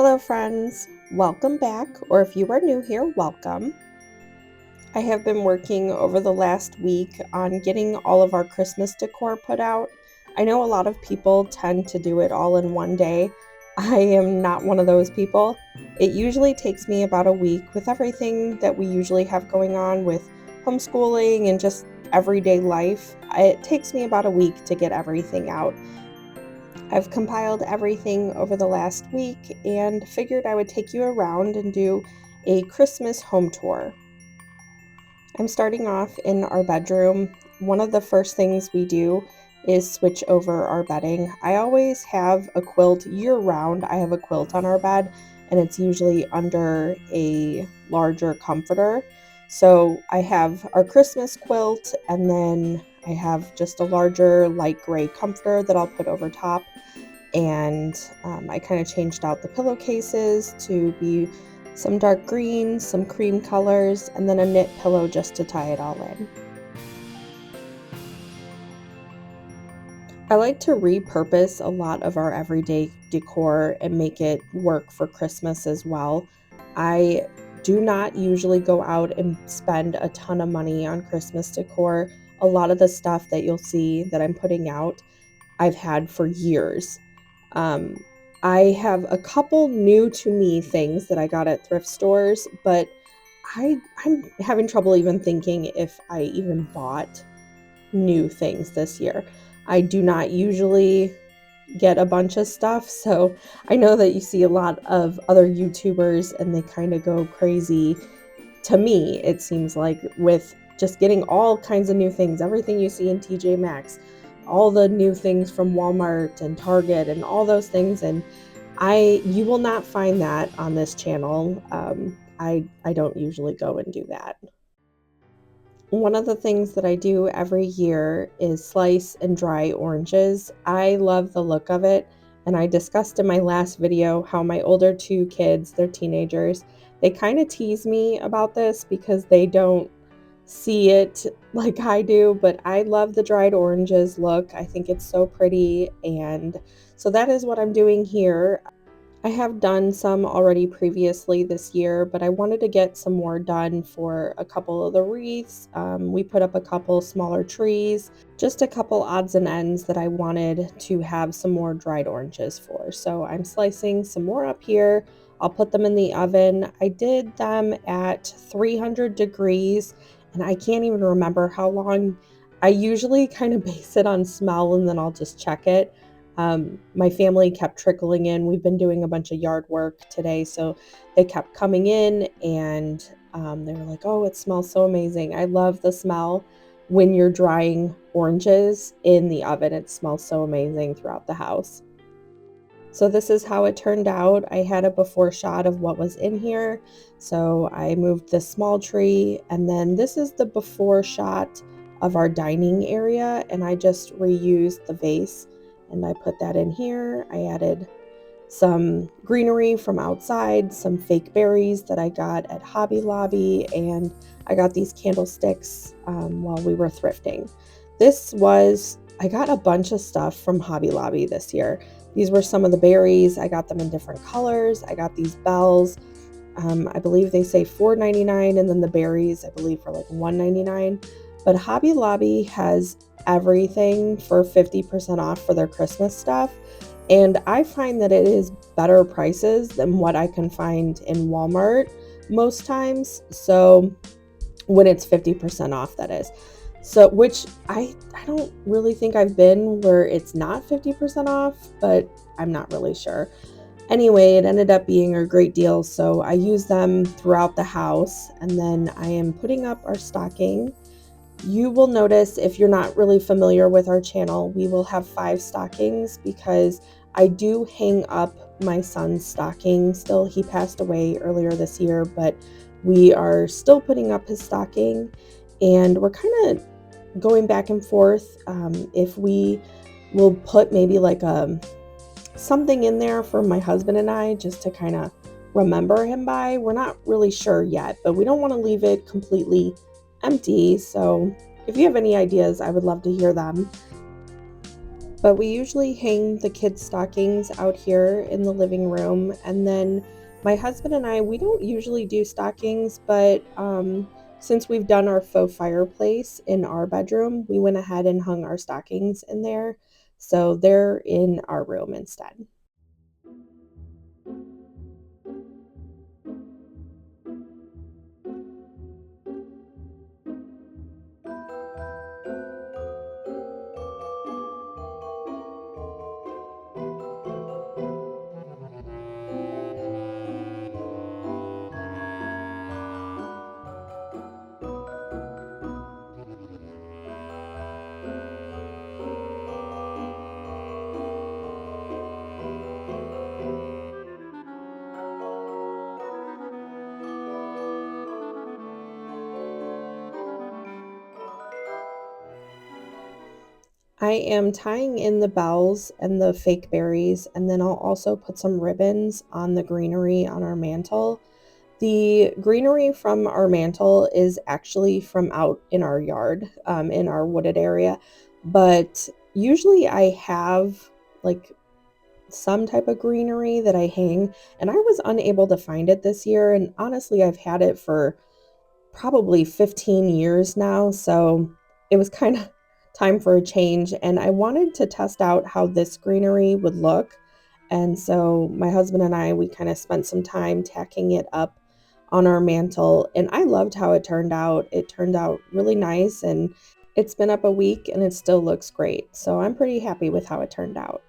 Hello friends, welcome back, or if you are new here, welcome. I have been working over the last week on getting all of our Christmas decor put out. I know a lot of people tend to do it all in one day. I am not one of those people. It usually takes me about a week with everything that we usually have going on with homeschooling and just everyday life. It takes me about a week to get everything out. I've compiled everything over the last week and figured I would take you around and do a Christmas home tour. I'm starting off in our bedroom. One of the first things we do is switch over our bedding. I always have a quilt year-round. I have a quilt on our bed, and it's usually under a larger comforter. So I have our Christmas quilt, and then I have just a larger light gray comforter that I'll put over top. And I kind of changed out the pillowcases to be some dark greens, some cream colors, and then a knit pillow just to tie it all in. I like to repurpose a lot of our everyday decor and make it work for Christmas as well. I do not usually go out and spend a ton of money on Christmas decor. A lot of the stuff that you'll see that I'm putting out, I've had for years. I have a couple new to me things that I got at thrift stores, but I'm having trouble even thinking if I even bought new things this year. I do not usually get a bunch of stuff, so I know that you see a lot of other YouTubers and they kind of go crazy. To me, it seems like with just getting all kinds of new things, everything you see in TJ Maxx, all the new things from Walmart and Target and all those things, and you will not find that on this channel. I don't usually go and do that. One of the things that I do every year is slice and dry oranges. I love the look of it, and I discussed in my last video how my older two kids, they're teenagers, they kind of tease me about this because they don't see it like I do, but I love the dried oranges look. I think it's so pretty, and so that is what I'm doing here. I have done some already previously this year, but I wanted to get some more done for a couple of the wreaths. We put up a couple smaller trees, just a couple odds and ends that I wanted to have some more dried oranges for. So I'm slicing some more up here. I'll put them in the oven. I did them at 300 degrees, and I can't even remember how long. I usually kind of base it on smell and then I'll just check it. My family kept trickling in. We've been doing a bunch of yard work today, so they kept coming in and they were like, oh, it smells so amazing. I love the smell when you're drying oranges in the oven. It smells so amazing throughout the house. So this is how it turned out. I had a before shot of what was in here. So I moved this small tree, and then this is the before shot of our dining area, and I just reused the vase and I put that in here. I added some greenery from outside, some fake berries that I got at Hobby Lobby, and I got these candlesticks while we were thrifting. I got a bunch of stuff from Hobby Lobby this year. These were some of the berries. I got them in different colors. I got these bells. I believe they say $4.99, and then the berries, I believe, for like $1.99. But Hobby Lobby has everything for 50% off for their Christmas stuff. And I find that it is better prices than what I can find in Walmart most times. So when it's 50% off, that is. So, which I don't really think I've been where it's not 50% off, but I'm not really sure. Anyway, it ended up being a great deal, so I use them throughout the house. And then I am putting up our stocking. You will notice, if you're not really familiar with our channel, we will have 5 stockings because I do hang up my son's stocking still. He passed away earlier this year, but we are still putting up his stocking, and we're kind of going back and forth if we will put maybe like something in there for my husband and I just to kind of remember him by. We're not really sure yet, but we don't want to leave it completely empty. So if you have any ideas, I would love to hear them. But we usually hang the kids' stockings out here in the living room. And then my husband and I, we don't usually do stockings, but since we've done our faux fireplace in our bedroom, we went ahead and hung our stockings in there. So they're in our room instead. I am tying in the bells and the fake berries, and then I'll also put some ribbons on the greenery on our mantle. The greenery from our mantle is actually from out in our yard, in our wooded area, but usually I have like some type of greenery that I hang, and I was unable to find it this year. And honestly, I've had it for probably 15 years now, so it was kind of time for a change. And I wanted to test out how this greenery would look. And so my husband and I, we kind of spent some time tacking it up on our mantle, and I loved how it turned out. It turned out really nice, and it's been up a week and it still looks great. So I'm pretty happy with how it turned out.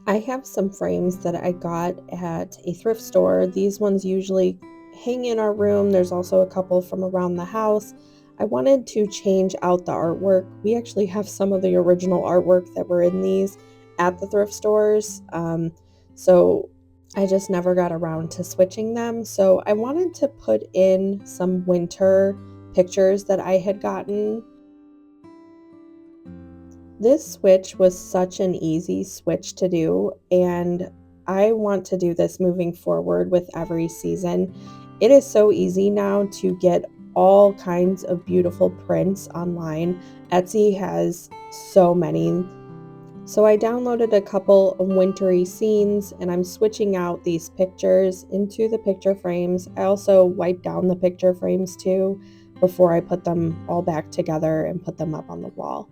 I have some frames that I got at a thrift store. These ones usually hang in our room. There's also a couple from around the house. I wanted to change out the artwork. We actually have some of the original artwork that were in these at the thrift stores. So I just never got around to switching them. So I wanted to put in some winter pictures that I had gotten. This switch was such an easy switch to do, and I want to do this moving forward with every season. It is so easy now to get all kinds of beautiful prints online. Etsy has so many. So I downloaded a couple of wintry scenes, and I'm switching out these pictures into the picture frames. I also wiped down the picture frames too before I put them all back together and put them up on the wall.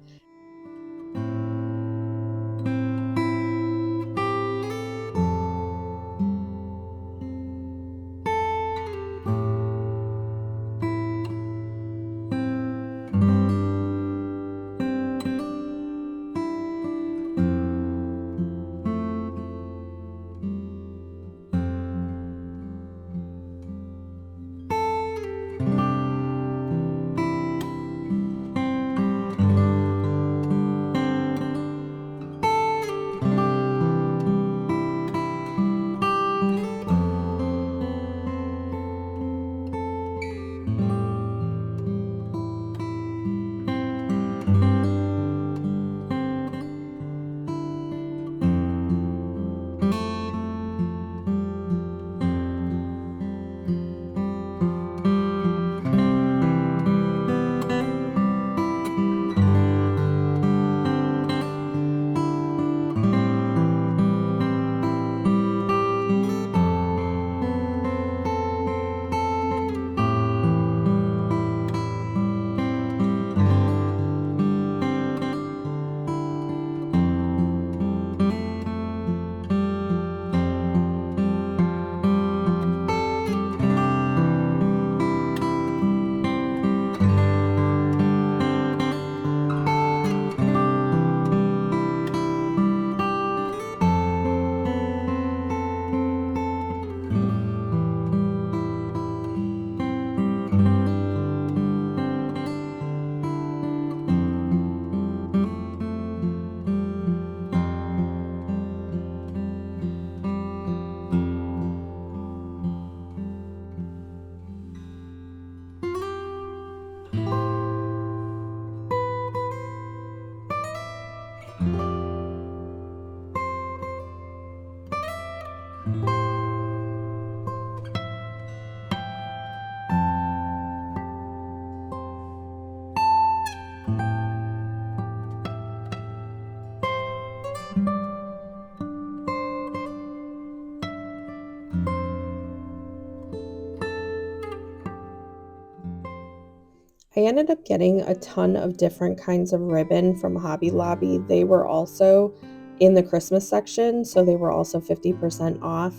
I ended up getting a ton of different kinds of ribbon from Hobby Lobby. They were also in the Christmas section, so they were also 50% off.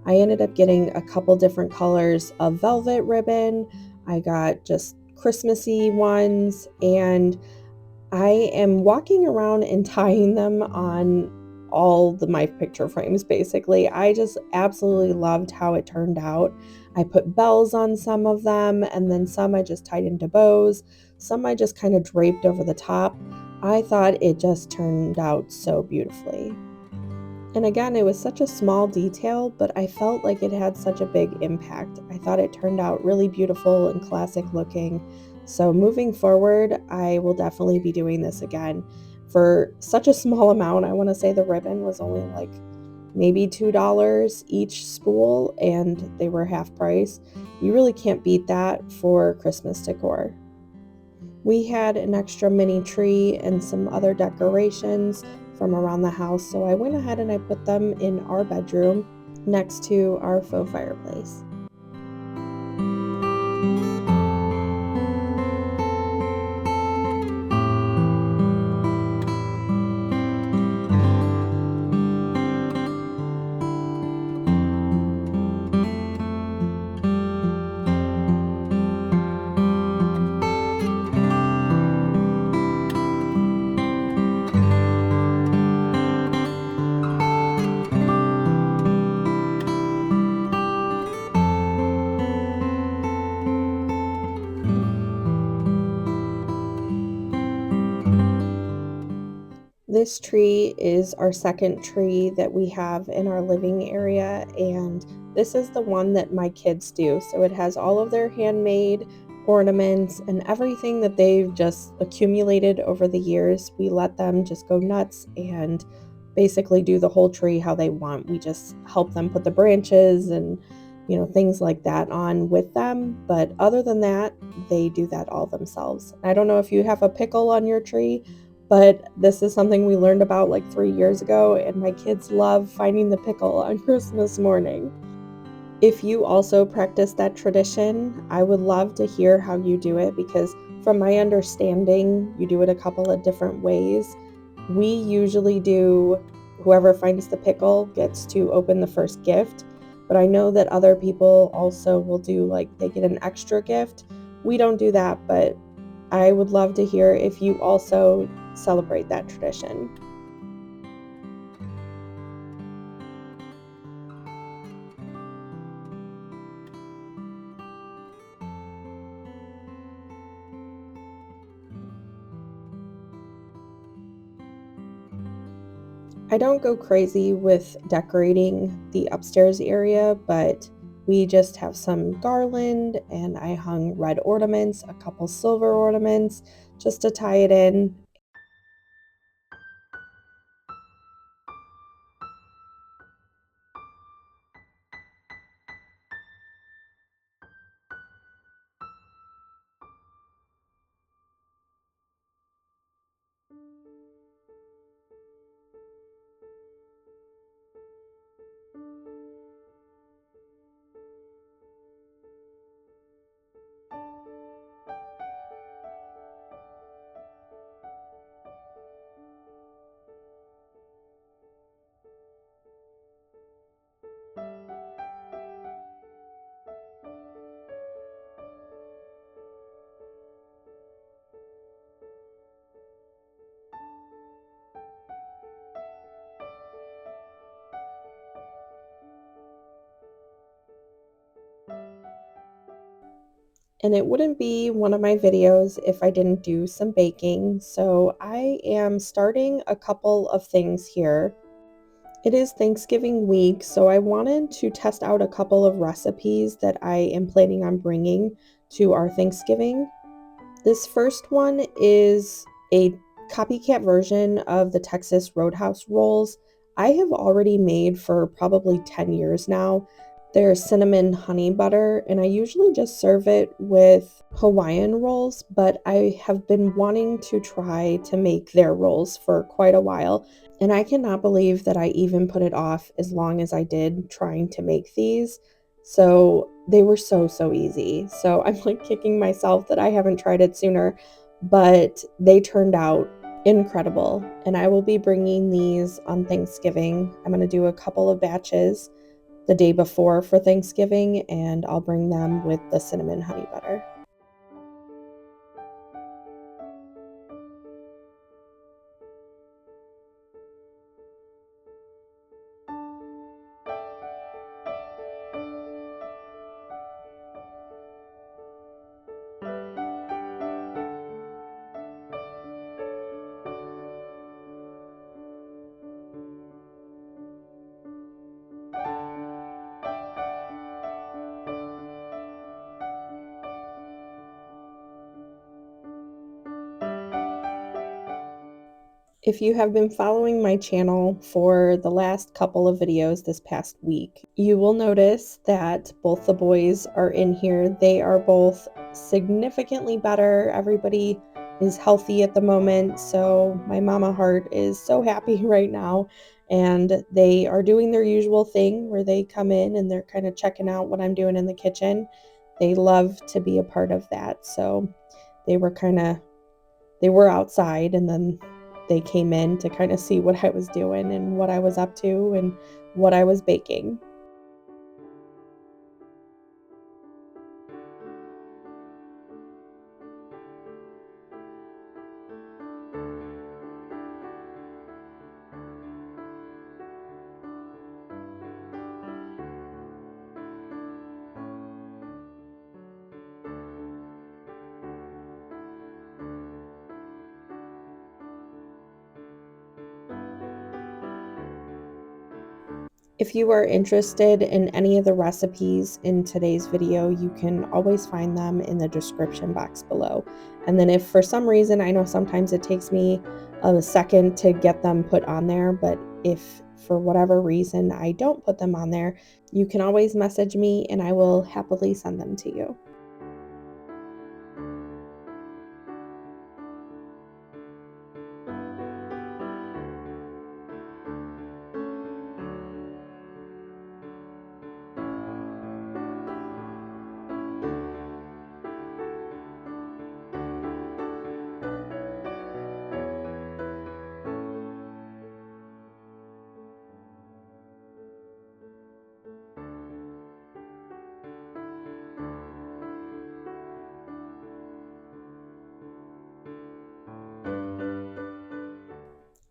I ended up getting a couple different colors of velvet ribbon. I got just Christmassy ones, and I am walking around and tying them on my picture frames, basically. I just absolutely loved how it turned out. I put bells on some of them, and then some I just tied into bows. Some I just kind of draped over the top. I thought it just turned out so beautifully. And again, it was such a small detail, but I felt like it had such a big impact. I thought it turned out really beautiful and classic looking. So moving forward, I will definitely be doing this again. For such a small amount, I want to say the ribbon was only like maybe $2 each spool, and they were half price. You really can't beat that for Christmas decor. We had an extra mini tree and some other decorations from around the house, so I went ahead and I put them in our bedroom next to our faux fireplace. This tree is our second tree that we have in our living area, and this is the one that my kids do. So it has all of their handmade ornaments and everything that they've just accumulated over the years. We let them just go nuts and basically do the whole tree how they want. We just help them put the branches and things like that on with them. But other than that, they do that all themselves. I don't know if you have a pickle on your tree, but this is something we learned about like 3 years ago, and my kids love finding the pickle on Christmas morning. If you also practice that tradition, I would love to hear how you do it, because from my understanding, you do it a couple of different ways. We usually do whoever finds the pickle gets to open the first gift, but I know that other people also will do like they get an extra gift. We don't do that, but I would love to hear if you also celebrate that tradition. I don't go crazy with decorating the upstairs area, but we just have some garland and I hung red ornaments, a couple silver ornaments just to tie it in. And it wouldn't be one of my videos if I didn't do some baking. So I am starting a couple of things here. It is Thanksgiving week, so I wanted to test out a couple of recipes that I am planning on bringing to our Thanksgiving. This first one is a copycat version of the Texas Roadhouse rolls. I have already made for probably 10 years now. They're cinnamon honey butter, and I usually just serve it with Hawaiian rolls, but I have been wanting to try to make their rolls for quite a while, and I cannot believe that I even put it off as long as I did trying to make these. So they were so easy. So I'm like kicking myself that I haven't tried it sooner, but they turned out incredible. And I will be bringing these on Thanksgiving. I'm going to do a couple of batches the day before for Thanksgiving, and I'll bring them with the cinnamon honey butter. If you have been following my channel for the last couple of videos this past week, you will notice that both the boys are in here. They are both significantly better. Everybody is healthy at the moment, so my mama heart is so happy right now. And they are doing their usual thing where they come in and they're kind of checking out what I'm doing in the kitchen. They love to be a part of that. So they were outside, and then they came in to kind of see what I was doing and what I was up to and what I was baking. If you are interested in any of the recipes in today's video, you can always find them in the description box below. And then if for some reason, I know sometimes it takes me a second to get them put on there, but if for whatever reason I don't put them on there, you can always message me and I will happily send them to you.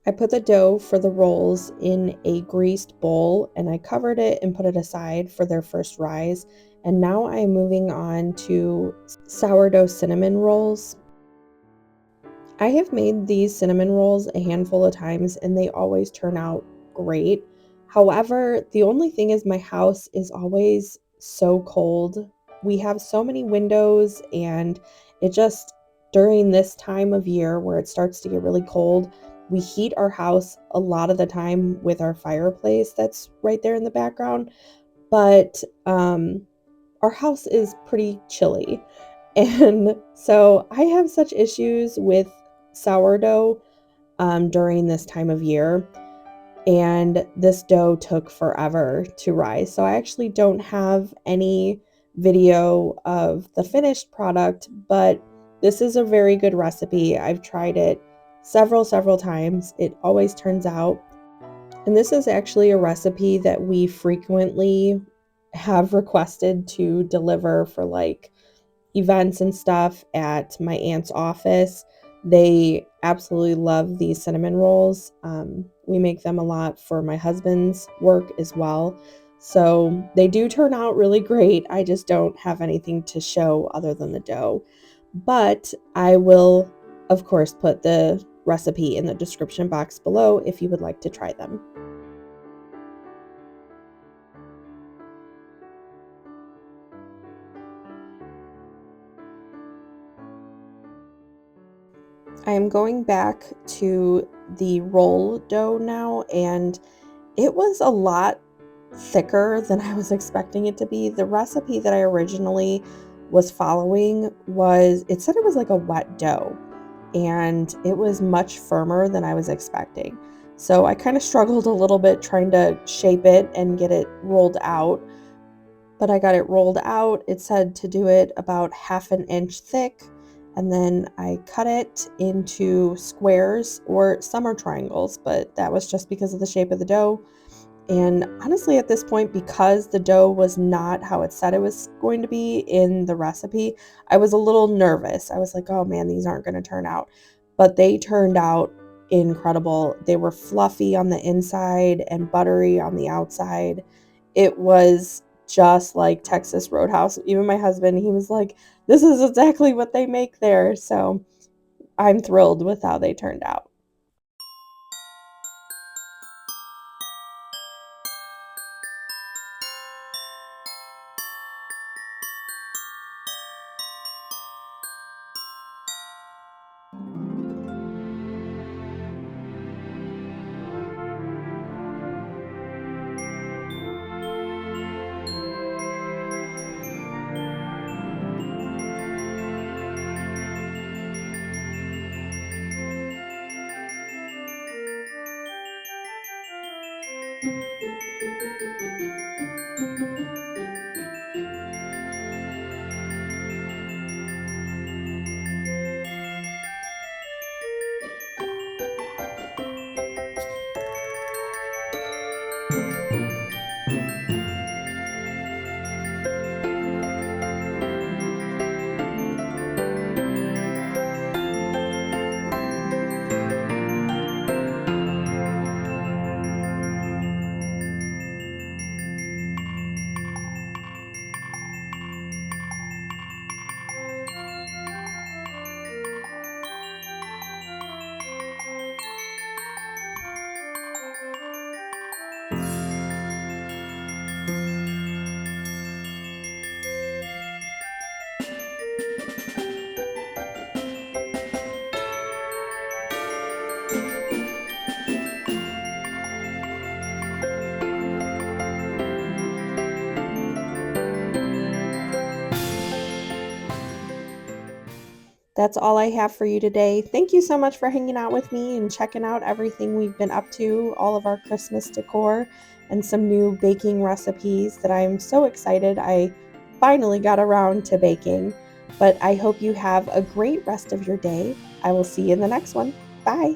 I put the dough for the rolls in a greased bowl and I covered it and put it aside for their first rise. And now I'm moving on to sourdough cinnamon rolls. I have made these cinnamon rolls a handful of times and they always turn out great. However, the only thing is my house is always so cold. We have so many windows and it just, during this time of year where it starts to get really cold, we heat our house a lot of the time with our fireplace that's right there in the background. But our house is pretty chilly. And so I have such issues with sourdough during this time of year. And this dough took forever to rise. So I actually don't have any video of the finished product, but this is a very good recipe. I've tried it several times. It always turns out. And this is actually a recipe that we frequently have requested to deliver for like events and stuff at my aunt's office. They absolutely love these cinnamon rolls. We make them a lot for my husband's work as well. So they do turn out really great. I just don't have anything to show other than the dough. But I will, of course, put the recipe in the description box below if you would like to try them. I am going back to the roll dough now, and it was a lot thicker than I was expecting it to be. The recipe that I originally was following was, it said it was like a wet dough, and it was much firmer than I was expecting. So I kind of struggled a little bit trying to shape it and get it rolled out, but I got it rolled out. It said to do it about half an inch thick, and then I cut it into squares, or some are triangles, but that was just because of the shape of the dough. And honestly, at this point, because the dough was not how it said it was going to be in the recipe, I was a little nervous. I was like, oh man, these aren't going to turn out. But they turned out incredible. They were fluffy on the inside and buttery on the outside. It was just like Texas Roadhouse. Even my husband, he was like, this is exactly what they make there. So I'm thrilled with how they turned out. That's all I have for you today. Thank you so much for hanging out with me and checking out everything we've been up to, all of our Christmas decor, and some new baking recipes that I'm so excited I finally got around to baking. But I hope you have a great rest of your day. I will see you in the next one. Bye.